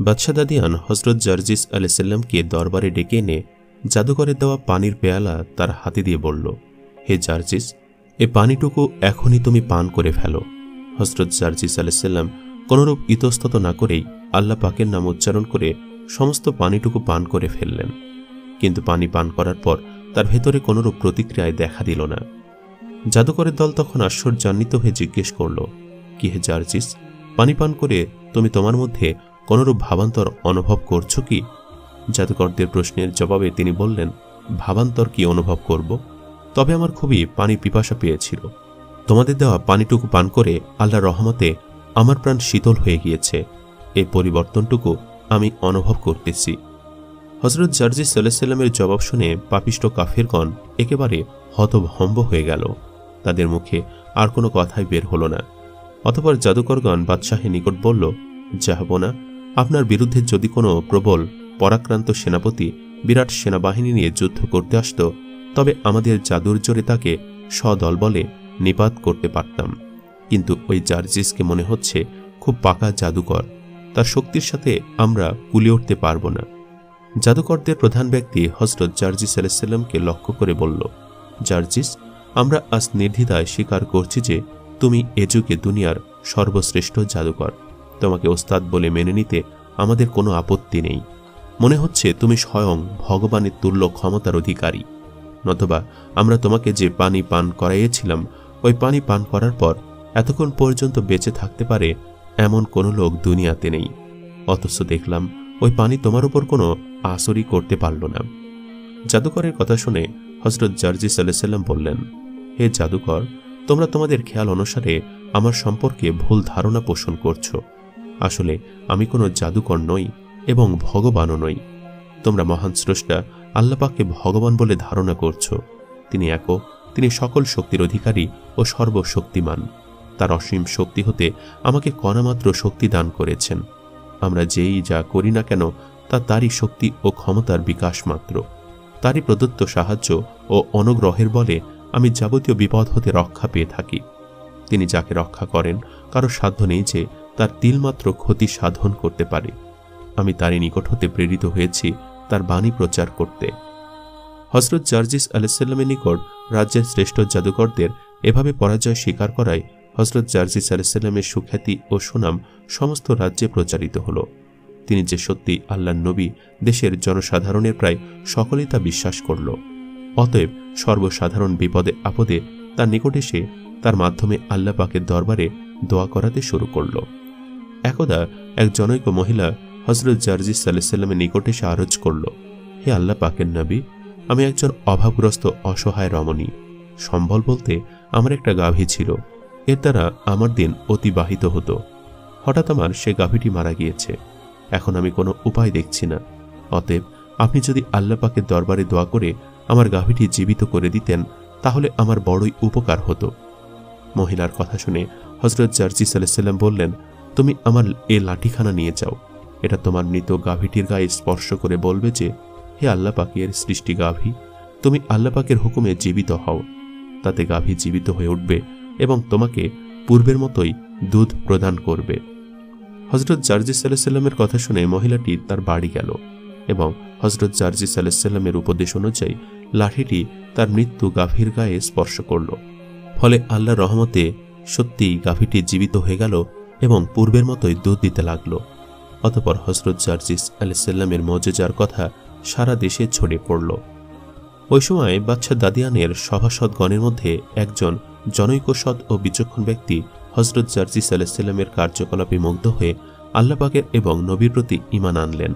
বাদশাহ দাদিয়ান হজরত জার্জিস আলাইসাল্লামকে দরবারে ডেকে এনে জাদুকরের দেওয়া পানির পেয়ালা তার হাতে দিয়ে বলল, হে জার্জিস, এ পানিটুকু এখনই তুমি পান করে ফেলো। হজরত জার্জিস আলাইসাল্লাম কোনরূপ ইতস্তত না করেই আল্লাহ পাকের নাম উচ্চারণ করে সমস্ত পানিটুকু পান করে ফেললেন। কিন্তু পানি পান করার পর তার ভেতরে কোনরূপ প্রতিক্রিয়ায় দেখা দিল না। জাদুকরের দল তখন আশ্চর্যান্বিত হয়ে জিজ্ঞেস করল, কি হে জার্জিস, পানি পান করে তুমি তোমার মধ্যে কোনরূপ ভাবান্তর অনুভব করছো কি? জাদুকরদের প্রশ্নের জবাবে তিনি বললেন, ভাবান্তর কি অনুভব করব? তবে আমার খুবই পানির পিপাসা পেয়েছিল। তোমাদের দেওয়া পানিটুকু পান করে আল্লাহর রহমতে আমার প্রাণ শীতল হয়ে গিয়েছে। এই পরিবর্তনটুকু আমি অনুভব করতেছি। হজরত জার্জিস সাল্লামের জবাব শুনে পাপিষ্ট কাফেরগণ একেবারে হতভম্ব হয়ে গেল। তাদের মুখে আর কোনো কথাই বের হল না। অতঃপর জাদুকরগণ বাদশাহের নিকট বলল, জাহাবনা, আপনার বিরুদ্ধে যদি কোনো প্রবল পরাক্রান্ত সেনাপতি বিরাট সেনাবাহিনী নিয়ে যুদ্ধ করতে আসত, তবে আমাদের জাদুর জোরে তাকে সদল বলে নিপাত করতে পারতাম। কিন্তু ওই জার্জিসকে মনে হচ্ছে খুব পাকা জাদুকর, তার শক্তির সাথে আমরা কুলিয়ে উঠতে পারব না। জাদুকরদের প্রধান ব্যক্তি হজরত জার্জিস আলাইসাল্লামকে লক্ষ্য করে বলল, জার্জিস, আমরা আজ নির্দ্বিধায় স্বীকার করছি যে তুমি এ যুগে দুনিয়ার সর্বশ্রেষ্ঠ জাদুকর। তোমাকে ওস্তাদ বলে মেনে নিতে আমাদের কোনো আপত্তি নেই। মনে হচ্ছে তুমি স্বয়ং ভগবানের তুল্য ক্ষমতার অধিকারী। নতবা আমরা তোমাকে যে পানি পান করাইয়েছিলাম, ওই পানি পান করার পর এতক্ষণ পর্যন্ত বেঁচে থাকতে পারে এমন কোনো লোক দুনিয়াতে নেই। অথচ দেখলাম ওই পানি তোমার উপর কোনো আসরই করতে পারল না। জাদুকরের কথা শুনে হজরত জার্জিস আলাইসাল্লাম বললেন, হে জাদুকর, তোমরা তোমাদের খেয়াল অনুসারে আমার সম্পর্কে ভুল ধারণা পোষণ করছো। আসলে আমি কোনো জাদুকর নই এবং ভগবানও নই। তোমরা মহান স্রষ্টা আল্লাহ পাককে ভগবান বলে ধারণা করছো। তিনি একক, তিনি সকল শক্তির অধিকারী ও সর্বশক্তিমান। তার অসীম শক্তি হতে আমাকে কণামাত্র শক্তি দান করেছেন। আমরা যেই যা করি না কেন তা তারই শক্তি ও ক্ষমতার বিকাশ মাত্র। তারই প্রদত্ত সাহায্য ও অনুগ্রহের বলে আমি যাবতীয় বিপদ হতে রক্ষা পেয়ে থাকি। তিনি যাকে রক্ষা করেন কারো সাধ্য নেই যে তার তিলমাত্র ক্ষতি সাধন করতে পারে। আমি তারই নিকট হতে প্রেরিত হয়েছি তার বাণী প্রচার করতে। হজরত জার্জিস আলাইসাল্লামের নিকট রাজ্যের শ্রেষ্ঠ জাদুকরদের এভাবে পরাজয় স্বীকার করায় হজরত জার্জিস আলাইসাল্লামের সুখ্যাতি ও সুনাম সমস্ত রাজ্যে প্রচারিত হল। তিনি যে সত্যি আল্লাহর নবী, দেশের জনসাধারণের প্রায় সকলেই তা বিশ্বাস করল। অতএব সর্বসাধারণ বিপদে আপদে তার নিকট এসে তার মাধ্যমে আল্লাহ পাকের দরবারে দোয়া করাতে শুরু করল। একদা এক জনৈক মহিলা হজরত জার্জিস আলাইসাল্লামের নিকট এসে আরজ করল, হে আল্লাহ পাকের নবী, আমি একজন অভাবগ্রস্ত অসহায় রমণী। সম্বল বলতে আমার একটা গাভী ছিল, এর দ্বারা আমার দিন অতিবাহিত হতো। হঠাৎ আমার সে গাভীটি মারা গিয়েছে। এখন আমি কোনো উপায় দেখছি না। অতএব আপনি যদি আল্লাহ পাকের দরবারে দোয়া করে আমার গাভীটি জীবিত করে দিতেন, তাহলে আমার বড়ই উপকার হতো। মহিলার কথা শুনে হজরত জার্জিস আলাইসাল্লাম বললেন, তুমি আমার এ লাঠিখানা নিয়ে যাও। এটা তোমার মৃত গাভীটির গায়ে স্পর্শ করে বলবে যে, হে আল্লাহ পাকের সৃষ্টি গাভী, তুমি আল্লাহ পাকের হুকুমে জীবিত হও। তাতে গাভী জীবিত হয়ে উঠবে এবং তোমাকে পূর্বের মতোই দুধ প্রদান করবে। হজরত জার্জিস আলাইসাল্লামের কথা শুনে মহিলাটি তার বাড়ি গেল এবং হজরত জার্জিস আলাইসাল্লামের উপদেশ অনুযায়ী লাঠিটি তার মৃত্যু গাভীর গায়ে স্পর্শ করল। ফলে আল্লাহর রহমতে সত্যিই গাভীটি জীবিত হয়ে গেল এবং পূর্বের মতোই দুধ দিতে লাগল। অতঃপর হজরত জার্জিস আলাইসাল্লামের মজেজার কথা সারা দেশে ছড়িয়ে পড়ল। ওই সময় বাদশাহ দাদিয়ানের সভাসদগণের মধ্যে একজন জনৈক সৎ ও বিচক্ষণ ব্যক্তি হজরত জার্জিস আলাইসাল্লামের কার্যকলাপে মুগ্ধ হয়ে আল্লাহ পাকের এবং নবীর প্রতি ঈমান আনলেন।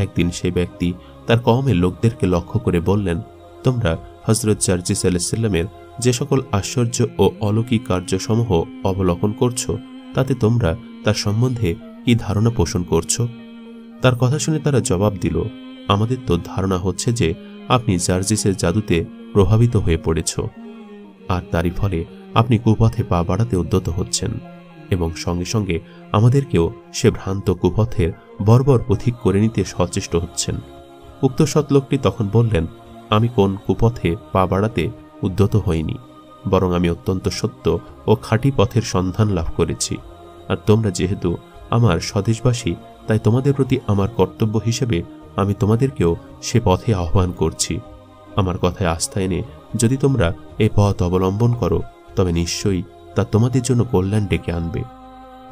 একদিন সেই ব্যক্তি তার কওমের লোকদেরকে লক্ষ্য করে বললেন, তোমরা হজরত জার্জিস আলাইসাল্লামের যে সকল আশ্চর্য ও অলৌকিক কার্যসমূহ অবলোকন করছো, তাতে তোমরা তার সম্বন্ধে কি ধারণা পোষণ করছো? তার কথা শুনে তারা জবাব দিল, আমাদের তো ধারণা হচ্ছে যে আপনি জার্জিসের জাদুতে প্রভাবিত হয়ে পড়েছ, আর তারই ফলে আপনি কুপথে পা বাড়াতে উদ্যত হচ্ছেন এবং সঙ্গে সঙ্গে আমাদেরকেও সে ভ্রান্ত কুপথের বর্বর পথিক করে নিতে সচেষ্ট হচ্ছেন। উক্ত সৎ লোকটি তখন বললেন, আমি কোন কুপথে পা বাড়াতে উদ্যত হইনি, বরং আমি অত্যন্ত সত্য ও খাঁটি পথের সন্ধান লাভ করেছি। আর তোমরা যেহেতু আমার স্বদেশবাসী, তাই তোমাদের প্রতি আমার কর্তব্য হিসেবে আমি তোমাদেরকেও সে পথে আহ্বান করছি। আমার কথায় আস্থা এনে যদি তোমরা এ পথ অবলম্বন করো তবে নিশ্চয়ই তা তোমাদের জন্য কল্যাণ ডেকে আনবে।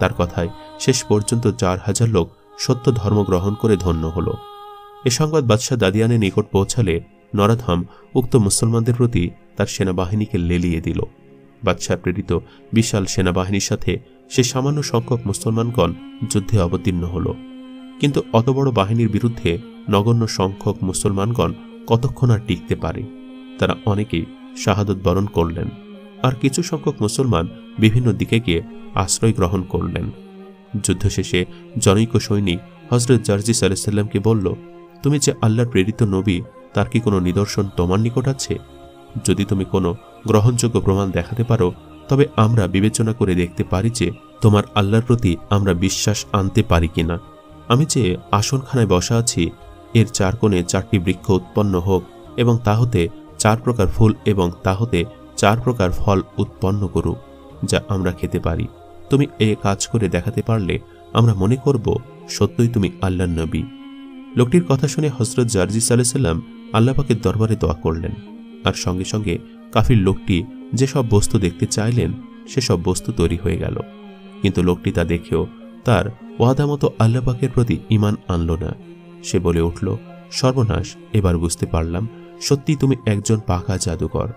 তার কথায় শেষ পর্যন্ত 4000 লোক সত্য ধর্ম গ্রহণ করে ধন্য হল। এ সংবাদ বাদশাহ দাদিয়ানের নিকট পৌঁছালে নরাধাম উক্ত মুসলমানদের প্রতি তার সেনাবাহিনীকে লেলিয়ে দিল। বাদশাহ প্রেরিত বিশাল সেনাবাহিনীর সাথে সে সামান্য সংখ্যক মুসলমানগণ যুদ্ধে অবতীর্ণ হল। কিন্তু অত বড় বাহিনীর বিরুদ্ধে নগণ্য সংখ্যক মুসলমানগণ কতক্ষণ আর টিকতে পারে? তারা অনেকেই শাহাদত বরণ করলেন, আর কিছু সংখ্যক মুসলমান বিভিন্ন দিকে গিয়ে আশ্রয় গ্রহণ করলেন। যুদ্ধ শেষে জনৈক সৈনিক হযরত জারজিস আলাইহিস সালামকে বলল, তুমি যে আল্লাহর প্রেরিত নবী, তার কি কোনো নিদর্শন তোমার নিকট আছে? যদি তুমি কোনো গ্রহণযোগ্য প্রমাণ দেখাতে পারো তবে আমরা বিবেচনা করে দেখতে পারি যে তোমার আল্লাহর প্রতি আমরা বিশ্বাস আনতে পারি কিনা। আমি যে আসনখানায় বসা আছি এর 4 কোণে 4টি বৃক্ষ উৎপন্ন হোক এবং তা হতে 4 প্রকার ফুল এবং তা হতে 4 প্রকার ফল উৎপন্ন করুক, যা আমরা খেতে পারি। তুমি এ কাজ করে দেখাতে পারলে আমরা মনে করব সত্যই তুমি আল্লাহর নবী। লোকটির কথা শুনে হযরত জারজিস আলাইহিস সালাম আল্লাহ পাকের দরবারে দোয়া করলেন, আর সঙ্গে সঙ্গে কাফির লোকটি যেসব বস্তু দেখতে চাইলেন সেসব বস্তু তৈরি হয়ে গেল। কিন্তু লোকটি তা দেখেও তার ওয়াদা মতো আল্লাহ পাকের প্রতি ঈমান আনল না। সে বলে উঠল, সর্বনাশ, এবার বুঝতে পারলাম সত্যি তুমি একজন পাকা জাদুকর।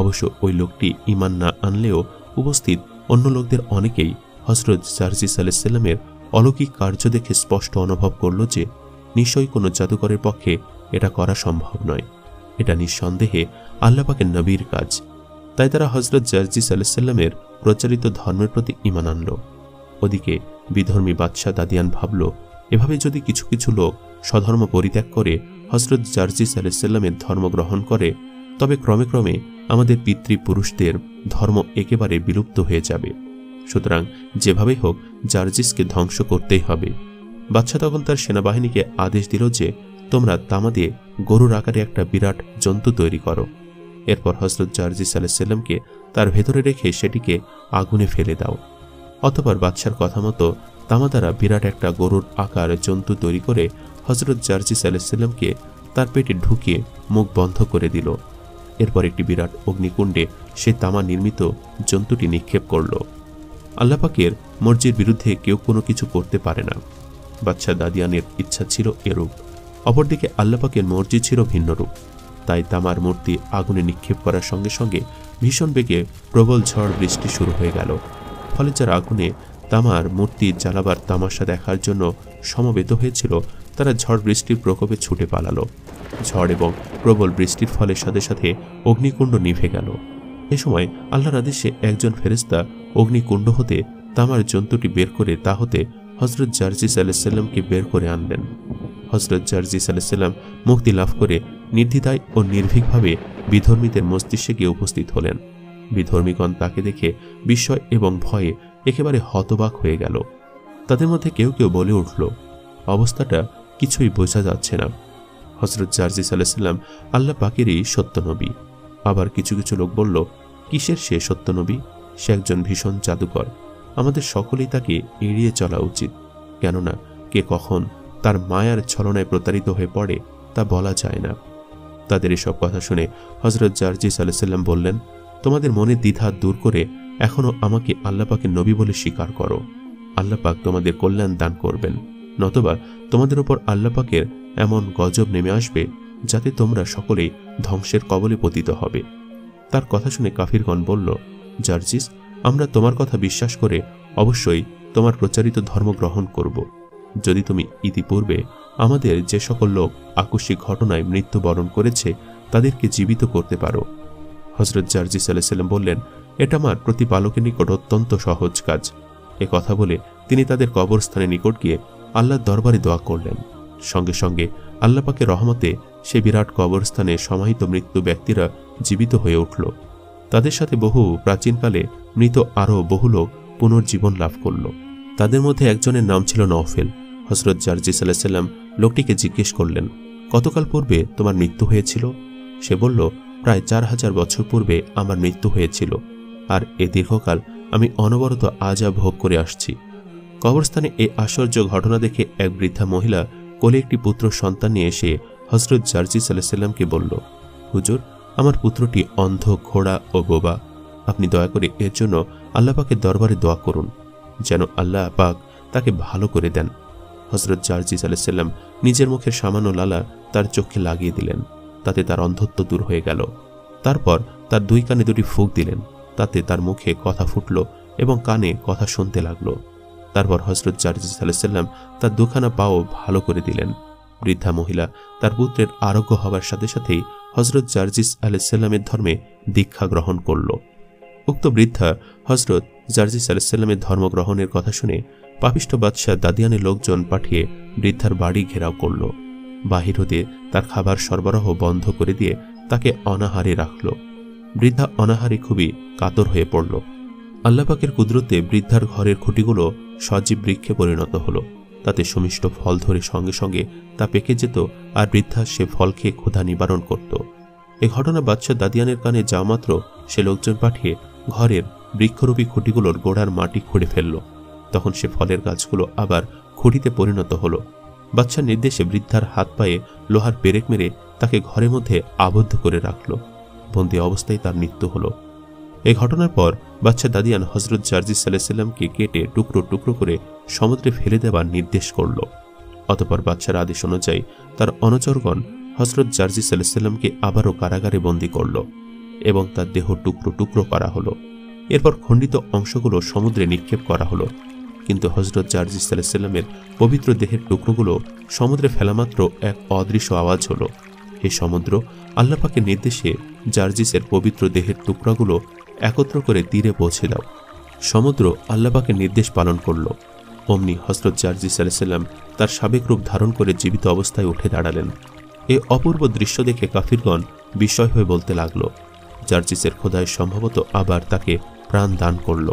অবশ্য ওই লোকটি ঈমান না আনলেও উপস্থিত অন্য লোকদের অনেকেই হযরত জারজিস আলাইহিস সালামের অলৌকিক কার্য দেখে স্পষ্ট অনুভব করল যে নিশ্চয়ই কোনো জাদুকরের পক্ষে এটা করা সম্ভব নয়। এটা নিঃসন্দেহে আল্লাহ পাকের নবীর কাজ। তাই তারা হযরত জারজিস আলাইহিস সালামের প্রচারিত ধর্মের প্রতি ঈমান আনল। ওদিকে বিধর্মী বাদশাহ দাদিয়ান ভাবল, এভাবে যদি কিছু কিছু লোক স্বধর্ম পরিত্যাগ করে হযরত জারজিস আলাইহিস সালামের ধর্ম গ্রহণ করে তবে ক্রমে ক্রমে আমাদের পিতৃপুরুষদের ধর্ম একেবারে বিলুপ্ত হয়ে যাবে। সুতরাং যেভাবেই হোক জারজিসকে ধ্বংস করতেই হবে। বাদশাহ তখন তার সেনাবাহিনীকে আদেশ দিল যে তোমরা তামা দিয়ে গরুর আকারে একটা বিরাট জন্তু তৈরি করো। এরপর হযরত জারজিস আলাইহিস সালামকে তার ভেতরে রেখে সেটিকে আগুনে ফেলে দাও। অতঃপর বাদশার কথা মতো তামা দ্বারা বিরাট একটা গরুর আকার জন্তু তৈরি করে হযরত জারজিস আলাইহিস সালামকে তার পেটে ঢুকিয়ে মুখ বন্ধ করে দিল। এরপর একটি বিরাট অগ্নিকুণ্ডে সে তামা নির্মিত জন্তুটি নিক্ষেপ করল। আল্লাহ পাকের মর্জির বিরুদ্ধে কেউ কোনো কিছু করতে পারে না। বাদশাহ দাদিয়ানের ইচ্ছা ছিল এরূপ, অপরদিকে আল্লাহ পাকের মর্জি ছিল ভিন্নরূপ। তাই তামার মূর্তি আগুনে নিক্ষেপ করার সঙ্গে সঙ্গে ভীষণ বেগে প্রবল ঝড় বৃষ্টি শুরু হয়ে গেল। ফলে যারা আগুনে তামার মূর্তি জ্বালাবার তামাশা দেখার জন্য সমবেত হয়েছিল তারা ঝড় বৃষ্টির প্রকোপে ছুটে পালালো। ঝড় এবং প্রবল বৃষ্টির ফলে সাথে সাথে অগ্নিকুণ্ড নিভে গেল। এ সময় আল্লাহর আদেশে একজন ফেরেশতা অগ্নিকুণ্ড হতে তামার জন্তুটি বের করে তা হতে হযরত জারজিস আলাইহিস সালামকে বের করে আনলেন। হযরত জারজিস আলাইহিস সালাম মুক্তি লাভ করে নির্দ্বিধায় ও নির্ভীকভাবে বিধর্মীদের মস্তিষ্কে গিয়ে উপস্থিত হলেন। বিধর্মীগণ তাকে দেখে বিস্ময় এবং ভয়ে একেবারে হতবাক হয়ে গেল। তাদের মধ্যে কেউ কেউ বলে উঠল, অবস্থাটা কিছুই বোঝা যাচ্ছে না। হযরত জারজিস আলাইহিস সালাম আল্লাহ পাকেরই সত্য নবী। আবার কিছু কিছু লোক বলল, কিসের সে সত্য নবী? সে একজন ভীষণ জাদুকর। আমাদের সকলেই তাকে এড়িয়ে চলা উচিত, কেননা কে কখন তার মায়ার ছলনায় প্রতারিত হয়ে পড়ে তা বলা যায় না। তাদের এসব কথা শুনে হযরত জারজিস আলাইহিস সালাম বললেন, তোমাদের মনে দ্বিধা দূর করে এখনো আমাকে আল্লাহ পাকের নবী বলে স্বীকার করো। আল্লাহ পাক তোমাদের কল্যাণ দান করবেন, নতবা তোমাদের উপর আল্লাহ পাকের এমন গজব নেমে আসবে যাতে তোমরা সকলেই ধ্বংসের কবলে পতিত হবে। তার কথা শুনে কাফিরগণ বলল, জারজিস, আমরা তোমার কথা বিশ্বাস করে অবশ্যই তোমার প্রচারিত ধর্ম গ্রহণ করব যদি তুমি ইতিপূর্বে আমাদের যে সকল লোক আকস্মিক ঘটনায় মৃত্যুবরণ করেছে তাদেরকে জীবিত করতে পারো। হযরত জারজিস আলাইহিস সালাম বললেন, এটা আমার প্রতিপালকের নিকট অত্যন্ত সহজ কাজ। এ কথা বলে তিনি তাদের কবরস্থানের নিকট গিয়ে আল্লাহর দরবারে দোয়া করলেন। সঙ্গে সঙ্গে আল্লাহ পাকের রহমতে সে বিরাট কবরস্থানে সমাহিত মৃত্যু ব্যক্তিরা জীবিত হয়ে উঠল। তাদের সাথে বহু প্রাচীনকালে মৃত আরও বহু লোক পুনর্জীবন লাভ করল। তাদের মধ্যে একজনের নাম ছিল নওফেল। হযরত জারজিস আলাইহিস সালাম লোকটিকে জিজ্ঞেস করলেন, কতকাল পূর্বে তোমার মৃত্যু হয়েছিল? সে বলল, প্রায় 4000 বছর পূর্বে আমার মৃত্যু হয়েছিল, আর এ দীর্ঘকাল আমি অনবরত আযাব ভোগ করে আসছি। কবরস্থানে এই আশ্চর্য ঘটনা দেখে এক বৃদ্ধা মহিলা কোলে একটি পুত্র সন্তান নিয়ে এসে হযরত জার্জিস আলাইহিস সালামকে বলল, হুজুর, আমার পুত্রটি অন্ধ, ঘোড়া ও বোবা। আপনি দয়া করে এর জন্য আল্লাহ পাকের দরবারে দোয়া করুন যেন আল্লাহ পাক তাকে ভালো করে দেন। হযরত জার্জিস আলাইহিস সালাম নিজের মুখের সামান্য লালা তার চোখে লাগিয়ে দিলেন, তাতে তার অন্ধত্ব দূর হয়ে গেল। তারপর তার দুই কানে দুটি ফুঁক দিলেন, তাতে তার মুখে কথা ফুটল এবং কানে কথা শুনতে লাগলো। তারপর হযরত জার্জিস আলাইহিস সালাম তার দুখানা পাও ভালো করে দিলেন। বৃদ্ধা মহিলা তার পুত্রের আরোগ্য হবার সাথে সাথেই হযরত জার্জিস আলাইহিস সালামের ধর্মে দীক্ষা গ্রহণ করল। উক্ত বৃদ্ধা হযরত জার্জিস আলাইহিস সালামের ধর্ম গ্রহণের কথা শুনে পাপিষ্ঠ বাদশাহ দাদিয়ানের লোকজন পাঠিয়ে বৃদ্ধার বাড়ি ঘেরাও করল। বাহির হতে তার খাবার সরবরাহ বন্ধ করে দিয়ে তাকে অনাহারে রাখল। বৃদ্ধা অনাহারে খুবই কাতর হয়ে পড়ল। আল্লাহ পাকের কুদরতে বৃদ্ধার ঘরের খুঁটিগুলো সজীব বৃক্ষে পরিণত হলো। তাতে সুমিষ্ট ফল ধরে সঙ্গে সঙ্গে তা পেকে যেত, আর বৃদ্ধা সে ফল খেয়ে ক্ষুধা নিবারণ করত। এ ঘটনা বাদশাহ দাদিয়ানের কানে যাওয়া মাত্র সে লোকজন পাঠিয়ে ঘরের বৃক্ষরূপী খুঁটিগুলোর গোড়ার মাটি খুঁড়ে ফেলল। তখন সে ফলের গাছগুলো আবার খুঁটিতে পরিণত হলো। বাদশার নির্দেশে বৃদ্ধার হাত পায়ে লোহার পেরেক মেরে তাকে ঘরের মধ্যে আবদ্ধ করে রাখল। বন্দী অবস্থায় তার মৃত্যু হলো। এই ঘটনার পর বাদশাহ দাদিয়ান হযরত জার্জিস আলাইহিস সালামকে কেটে টুকরো টুকরো করে সমুদ্রে ফেলে দেওয়ার নির্দেশ করল। অতঃপর বাদশার আদেশ অনুযায়ী তার অনুচরগণ হযরত জার্জিস আলাইহিস সালামকে আবারও কারাগারে বন্দী করল এবং তার দেহ টুকরো টুকরো করা হলো। এরপর খণ্ডিত অংশগুলো সমুদ্রে নিক্ষেপ করা হলো। কিন্তু হযরত জার্জিস আলাইহিস সালামের পবিত্র দেহের টুকরোগুলো সমুদ্রে ফেলামাত্র এক অদৃশ্য আওয়াজ হলো, হে সমুদ্র, আল্লাহ পাকের নির্দেশে জার্জিসের পবিত্র দেহের টুকরাগুলো একত্র করে তীরে পৌঁছে দাও। সমুদ্র আল্লাহ পাকের নির্দেশ পালন করল। অমনি হযরত জার্জিস আলাইহিস সালাম তার সাবেক রূপ ধারণ করে জীবিত অবস্থায় উঠে দাঁড়ালেন। এই অপূর্ব দৃশ্য দেখে কাফিরগণ বিস্ময় হয়ে বলতে লাগল, জার্জিসের খোদাই সম্ভবত আবার তাকে প্রাণ দান করল।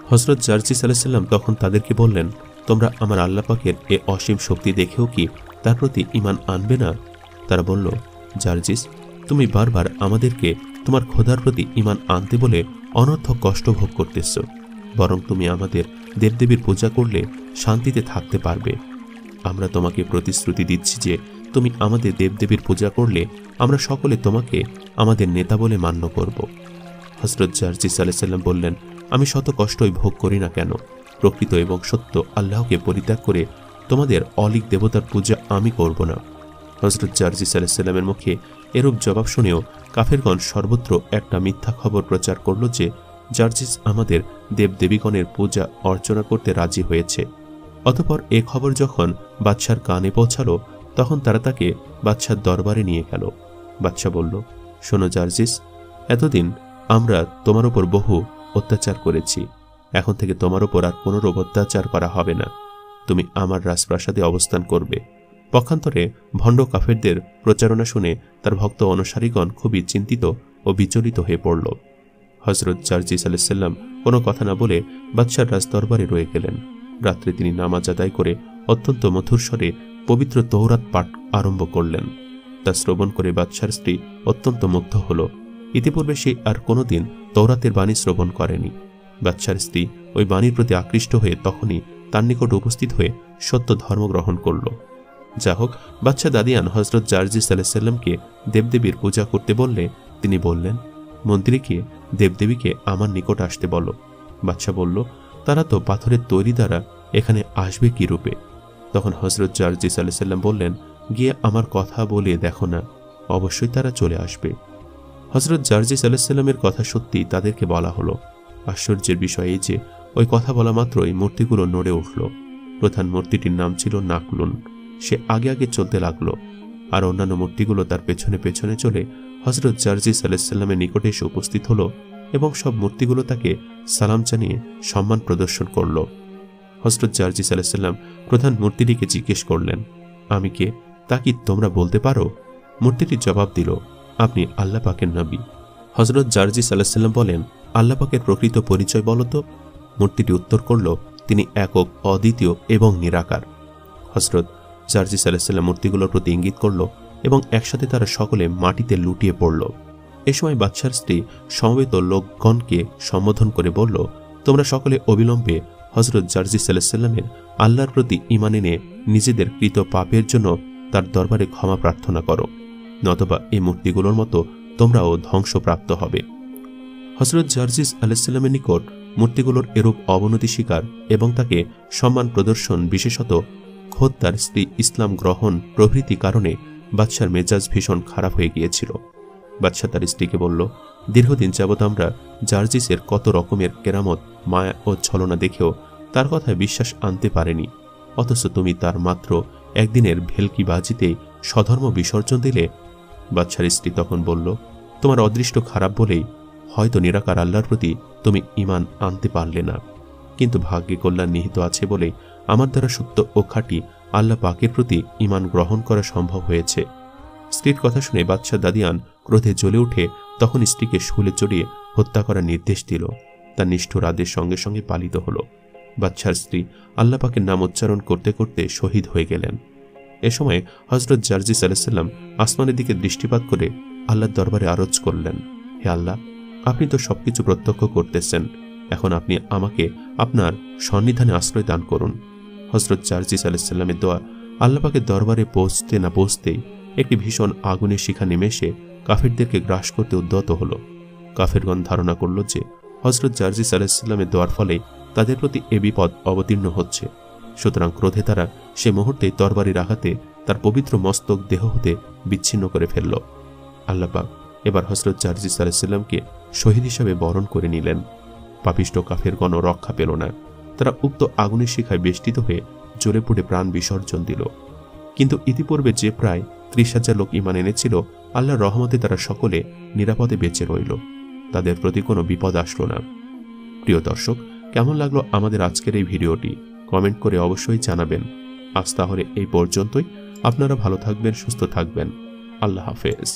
হযরত জার্জিস আলাইহিস সালাম তখন তাদেরকে বললেন, তোমরা আমার আল্লাহ পাকের এ অসীম শক্তি দেখেও কি তার প্রতি ঈমান আনবে না? তারা বলল, জার্জিস, তুমি বারবার আমাদেরকে তোমার খোদার প্রতি ঈমান আনতে বলে অনর্থক কষ্ট ভোগ করতেছ, বরং তুমি আমাদের দেবদেবীর পূজা করলে শান্তিতে থাকতে পারবে। আমরা তোমাকে প্রতিশ্রুতি দিচ্ছি যে তুমি আমাদের দেবদেবীর পূজা করলে আমরা সকলে তোমাকে আমাদের নেতা বলে মান্য করব। হযরত জার্জিস আলাইহিস সালাম বললেন, আমি শত কষ্টই ভোগ করি না কেন, প্রকৃত এবং সত্য আল্লাহকে পরিত্যাগ করে তোমাদের অলিক দেবতার পূজা আমি করব না। হযরত জার্জিস আলাইহিস সালামের মুখে এরূপ জবাব শুনেও কাফেরগণ সর্বত্র একটা মিথ্যা খবর প্রচার করল যে জার্জিস আমাদের দেবদেবীগণের পূজা অর্চনা করতে রাজি হয়েছে। অতঃপর এ খবর যখন বাদশার কানে পৌঁছালো তখন তারা তাকে বাদশার দরবারে নিয়ে গেল। বাদশা বলল, শোনো জার্জিস, এতদিন আমরা তোমার উপর বহু অত্যাচার করেছি, এখন থেকে তোমার উপর আর কোনোরূপ অত্যাচার করা হবে না। তুমি আমার রাজপ্রাসাদে অবস্থান করবে। পক্ষান্তরে ভণ্ড কাফেরদের প্রচারণা শুনে তার ভক্ত অনুসারীগণ খুবই চিন্তিত ও বিচলিত হয়ে পড়ল। হযরত জার্জিস আলাইহিস সালাম কোনো কথা না বলে বাদশার রাজদরবারে রয়ে গেলেন। রাত্রে তিনি নামাজ আদায় করে অত্যন্ত মধুর স্বরে পবিত্র তৌরাত পাঠ আরম্ভ করলেন। তা শ্রবণ করে বাদশার স্ত্রী অত্যন্ত মুগ্ধ হল। ইতিপূর্বে সে আর কোনোদিন তৌরাতের বাণী শ্রবণ করেনি। বাদশার স্ত্রী ওই বাণীর প্রতি আকৃষ্ট হয়ে তখনই তার নিকট উপস্থিত হয়ে সত্য ধর্ম গ্রহণ করল। যা হোক, বাদশা দাদিয়ান হযরত জার্জিস আলাইহিস সালামকে দেবদেবীর পূজা করতে বললে তিনি বললেন, মন্ত্রীকে দেবদেবীকে আমার নিকট আসতে বলো। বাদশা বলল, তারা তো পাথরের তৈরি দ্বারা এখানে আসবে কি রূপে? তখন হযরত জার্জিস আলাইহিস সালাম বললেন, গিয়ে আমার কথা বলে দেখো না, অবশ্যই তারা চলে আসবে। হযরত জার্জিস আলাইহিস সালামের কথা সত্যি তাদেরকে বলা হলো। আশ্চর্যের বিষয় এই যে ওই কথা বলা মাত্রই মূর্তিগুলো নড়ে উঠল। প্রধান মূর্তিটির নাম ছিল নাকলুন। সে আগে আগে চলতে লাগলো, আর অন্যান্য মূর্তিগুলো তার পেছনে পেছনে চলে হযরত জার্জিস আলাইহিস সালামের নিকটে এসে উপস্থিত হলো এবং সব মূর্তিগুলো তাকে সালাম জানিয়ে সম্মান প্রদর্শন করল। হযরত জার্জিস আলাইহিস সালাম প্রধান মূর্তিটিকে জিজ্ঞেস করলেন, আমি কে, তা কি তোমরা বলতে পারো? মূর্তিটি জবাব দিল, আপনি আল্লাহ পাকের নবী। হযরত জার্জিস আলাইহিস সালাম বলেন, আল্লাহ পাকের প্রকৃত পরিচয় বলো তো। মূর্তিটি উত্তর করল, তিনি একক, অদ্বিতীয় এবং নিরাকার। হযরত জার্জিস আলাইহিস সালাম মূর্তিগুলোর প্রতি ইঙ্গিত করল এবং একসাথে তারা সকলে মাটিতে লুটিয়ে পড়ল। এ সময় বাদশার স্ত্রী সমবেত লোকগণকে সম্বোধন করে বলল, তোমরা সকলে অবিলম্বে হযরত জার্জিস আলাইহিসসালামের আল্লাহর প্রতি ঈমান এনে নিজেদের কৃত পাপের জন্য তার দরবারে ক্ষমা প্রার্থনা করো, নতবা এই মূর্তিগুলোর মতো তোমরাও ধ্বংসপ্রাপ্ত হবে। হযরত জার্জিস আলাইহিসসালামের নিকট মূর্তিগুলোর এরূপ অবনতি স্বীকার এবং তাকে সম্মান প্রদর্শন, বিশেষত খোদ তার স্ত্রী ইসলাম গ্রহণ প্রভৃতি কারণে বাদশার মেজাজ ভীষণ খারাপ হয়ে গিয়েছিল। বাদশা তার স্ত্রীকে বলল, দীর্ঘদিন যাবৎ আমরা জার্জিসের কত রকমের কেরামত, মায়া ও ছলনা দেখেও তার কথায় বিশ্বাস আনতে পারেনি, অথচ তুমি তার মাত্র একদিনের ভেলকিবাজিতেই স্বধর্ম বিসর্জন দিলে। বাদশার স্ত্রী তখন বলল, তোমার অদৃষ্ট খারাপ বলেই হয়তো নিরাকার আল্লাহর প্রতি তুমি ঈমান আনতে পারলে না, কিন্তু ভাগ্যে কল্যাণ নিহিত আছে বলেই আমার দ্বারা সত্য ও খাঁটি আল্লাহ পাকের প্রতি ঈমান গ্রহণ করা সম্ভব হয়েছে। স্ত্রীর কথা শুনে বাদশা দাদিয়ান ক্রোধে জ্বলে উঠে তখন স্ত্রীকে শুলে চড়িয়ে হত্যা করার নির্দেশ দিল। তার নিষ্ঠুর আদেশ সঙ্গে সঙ্গে পালিত হল। বাদশার স্ত্রী আল্লাহ পাকের নাম উচ্চারণ করতে করতে শহীদ হয়ে গেলেন। এ সময় হযরত জার্জিস আলাইহিসসালাম আসমানের দিকে দৃষ্টিপাত করে আল্লাহর দরবারে আরজ করলেন, হে আল্লাহ, আপনি তো সবকিছু প্রত্যক্ষ করতেছেন, এখন আপনি আমাকে আপনার সন্নিধানে আশ্রয় দান করুন। হযরত জার্জিস আলাইহিসসালামের দোয়া আল্লাহ পাকের দরবারে পৌঁছতে না পৌঁছতেই একটি ভীষণ আগুনের শিখা নেমে এসে কাফেরদেরকে গ্রাস করতে উদ্যত হল। কাফেরগণ ধারণা করল যে হযরত জার্জিস আলাইহিসসালামের দোয়ার ফলে তাদের প্রতি এ বিপদ অবতীর্ণ হচ্ছে, সুতরাং ক্রোধে তারা সে মুহূর্তেই তরবারির আঘাতে তার পবিত্র মস্তক দেহ হতে বিচ্ছিন্ন করে ফেলল। আল্লাহ পাক এবার হযরত জার্জিস আলাইহিসসালামকে শহীদ হিসাবে বরণ করে নিলেন। পাপিষ্ঠ কাফেরগণ রক্ষা পেল না, তারা উক্ত আগুনের শিখায় বেষ্টিত হয়ে জ্বলে পুড়ে প্রাণ বিসর্জন দিল। কিন্তু ইতিপূর্বে যে প্রায় 30,000 লোক ঈমান এনেছিল, আল্লাহর রহমতে তারা সকলে নিরাপদে বেঁচে রইল, তাদের প্রতি কোনো বিপদ আসলো না। প্রিয় দর্শক, কেমন লাগলো আমাদের আজকের এই ভিডিওটি কমেন্ট করে অবশ্যই জানাবেন। আজ তাহলে এই পর্যন্তই। আপনারা ভালো থাকবেন, সুস্থ থাকবেন। আল্লাহ হাফেজ।